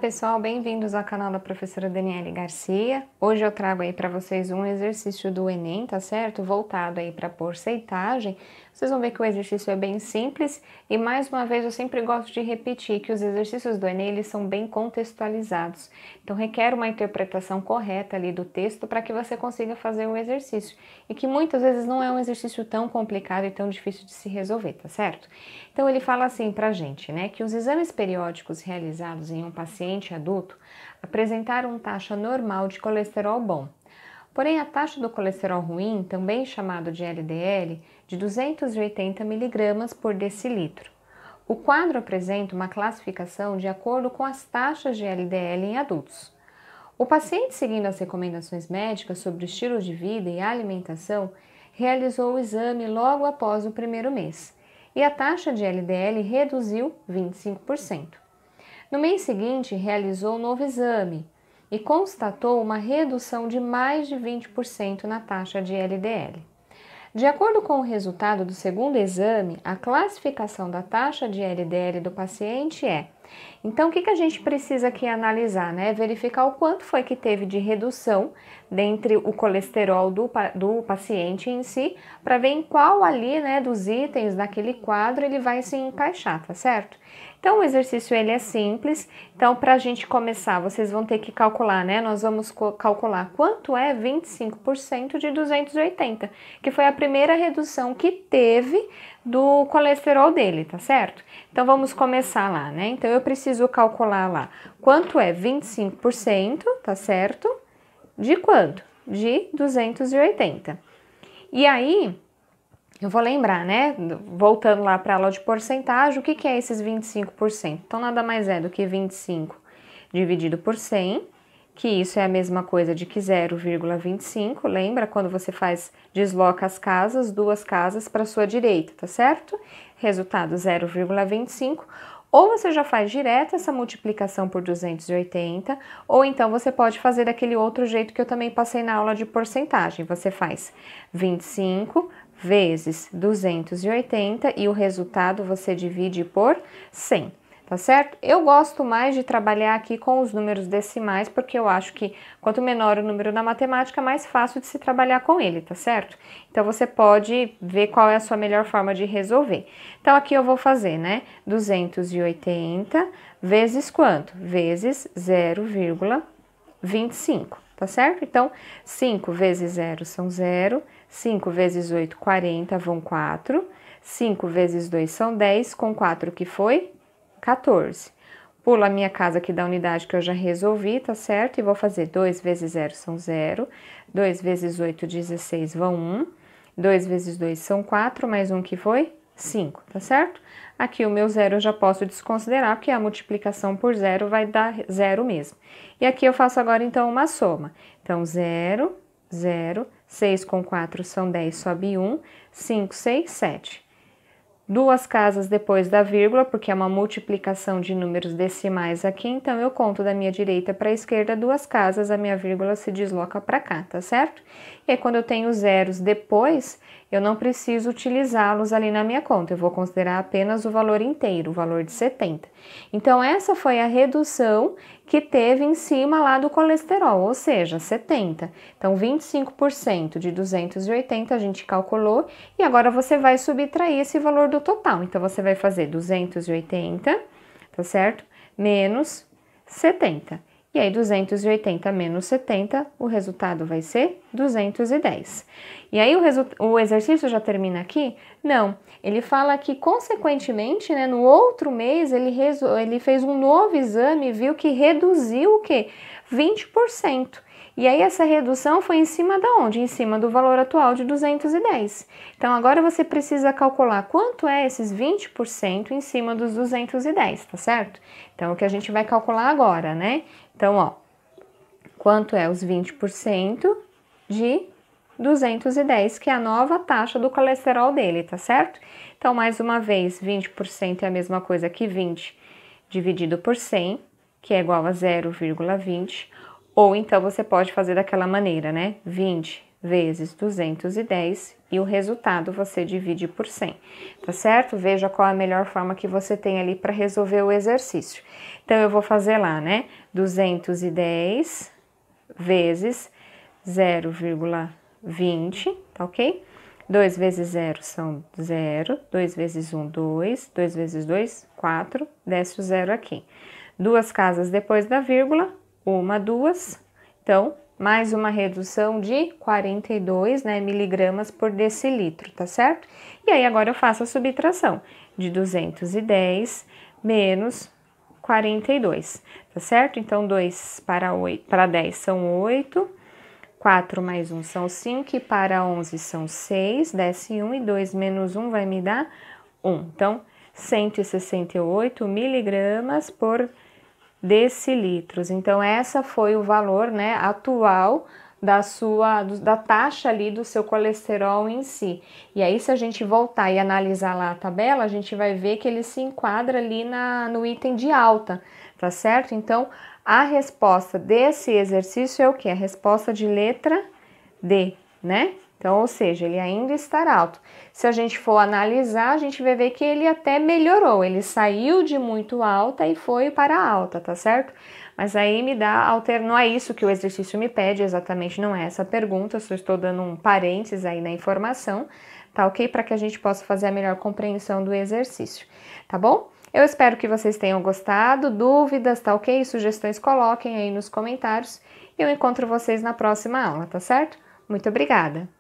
pessoal, bem-vindos ao canal da professora Daniele Garcia. Hoje eu trago aí para vocês um exercício do Enem, tá certo? Voltado aí para porcentagem. Vocês vão ver que o exercício é bem simples e mais uma vez eu sempre gosto de repetir que os exercícios do Enem eles são bem contextualizados. Então requer uma interpretação correta ali do texto para que você consiga fazer o exercício e que muitas vezes não é um exercício tão complicado e tão difícil de se resolver, tá certo? Então ele fala assim pra gente, né, que os exames periódicos realizados em um paciente adulto apresentaram taxa normal de colesterol bom. Porém, a taxa do colesterol ruim, também chamado de LDL, de 280 mg por decilitro. O quadro apresenta uma classificação de acordo com as taxas de LDL em adultos. O paciente, seguindo as recomendações médicas sobre estilo de vida e alimentação, realizou o exame logo após o primeiro mês e a taxa de LDL reduziu 25%. No mês seguinte, realizou um novo exame e constatou uma redução de mais de 20% na taxa de LDL. De acordo com o resultado do segundo exame, a classificação da taxa de LDL do paciente é... Então, o que a gente precisa aqui analisar, né? Verificar o quanto foi que teve de redução dentre o colesterol do paciente em si, para ver em qual ali, né, dos itens daquele quadro ele vai se encaixar, tá certo? Então, o exercício ele é simples. Então, para a gente começar, vocês vão ter que calcular, né? Nós vamos calcular quanto é 25% de 280, que foi a primeira redução que teve do colesterol dele, tá certo? Então, vamos começar lá, né? Então, eu preciso calcular lá quanto é 25%, tá certo? De quanto? De 280. E aí... eu vou lembrar, né? Voltando lá para a aula de porcentagem, o que é esses 25%? Então, nada mais é do que 25 dividido por 100, que isso é a mesma coisa de que 0,25. Lembra quando você desloca as casas, duas casas para a sua direita, tá certo? Resultado 0,25. Ou você já faz direto essa multiplicação por 280, ou então você pode fazer daquele outro jeito que eu também passei na aula de porcentagem. Você faz 25 vezes 280 e o resultado você divide por 100, tá certo? Eu gosto mais de trabalhar aqui com os números decimais, porque eu acho que quanto menor o número da matemática, mais fácil de se trabalhar com ele, tá certo? Então, você pode ver qual é a sua melhor forma de resolver. Então, aqui eu vou fazer, né? 280 vezes quanto? Vezes 0,25, tá certo? Então, 5 vezes 0 são 0, 5 vezes 8, 40, vão 4, 5 vezes 2 são 10, com 4 que foi? 14. Pulo a minha casa aqui da unidade que eu já resolvi, tá certo? E vou fazer 2 vezes 0 são 0, 2 vezes 8, 16, vão 1, 2 vezes 2 são 4, mais 1 que foi? 5, tá certo? Aqui o meu zero eu já posso desconsiderar, porque a multiplicação por zero vai dar zero mesmo. E aqui eu faço agora, então, uma soma. Então, 0, 0, 6 com 4 são 10, sobe 1, 5, 6, 7. Duas casas depois da vírgula, porque é uma multiplicação de números decimais aqui, então eu conto da minha direita para a esquerda duas casas, a minha vírgula se desloca para cá, tá certo? E aí, quando eu tenho zeros depois, eu não preciso utilizá-los ali na minha conta, eu vou considerar apenas o valor inteiro, o valor de 70. Então, essa foi a redução que teve em cima lá do colesterol, ou seja, 70. Então, 25% de 280 a gente calculou e agora você vai subtrair esse valor do total. Então, você vai fazer 280, tá certo? Menos 70. E aí, 280 menos 70, o resultado vai ser 210. E aí, o exercício já termina aqui? Não. Ele fala que, consequentemente, né, no outro mês, ele fez um novo exame e viu que reduziu o quê? 20%. E aí, essa redução foi em cima da onde? Em cima do valor atual de 210. Então, agora você precisa calcular quanto é esses 20% em cima dos 210, tá certo? Então, o que a gente vai calcular agora, né? Então, ó, quanto é os 20% de 210, que é a nova taxa do colesterol dele, tá certo? Então, mais uma vez, 20% é a mesma coisa que 20 dividido por 100, que é igual a 0,20, ou então você pode fazer daquela maneira, né? 20 vezes 210 e o resultado você divide por 100, tá certo? Veja qual é a melhor forma que você tem ali para resolver o exercício. Então, eu vou fazer lá, né? 210 vezes 0,20, tá ok? 2 vezes 0 são 0, 2 vezes 1, 2, 2 vezes 2, 4, desce o 0 aqui. Duas casas depois da vírgula, 1, 2, então, mais uma redução de 42, né, miligramas por decilitro, tá certo? E aí, agora eu faço a subtração de 210 menos 42, tá certo? Então, 2 para 10 são 8, 4 mais 1 são 5, e para 11 são 6, desce 1, e 2 menos 1 vai me dar 1. Então, 168 miligramas por decilitros. Então, essa foi o valor, né, atual da taxa ali do seu colesterol em si. E aí, se a gente voltar e analisar lá a tabela, a gente vai ver que ele se enquadra ali no item de alta, tá certo? Então, a resposta desse exercício é o quê? A resposta de letra D, né? Então, ou seja, ele ainda está alto. Se a gente for analisar, a gente vai ver que ele até melhorou. Ele saiu de muito alta e foi para alta, tá certo? Mas aí me dá não é isso que o exercício me pede, exatamente não é essa pergunta, eu só estou dando um parênteses aí na informação, tá ok? Para que a gente possa fazer a melhor compreensão do exercício, tá bom? Eu espero que vocês tenham gostado, dúvidas, tá ok? Sugestões coloquem aí nos comentários e eu encontro vocês na próxima aula, tá certo? Muito obrigada!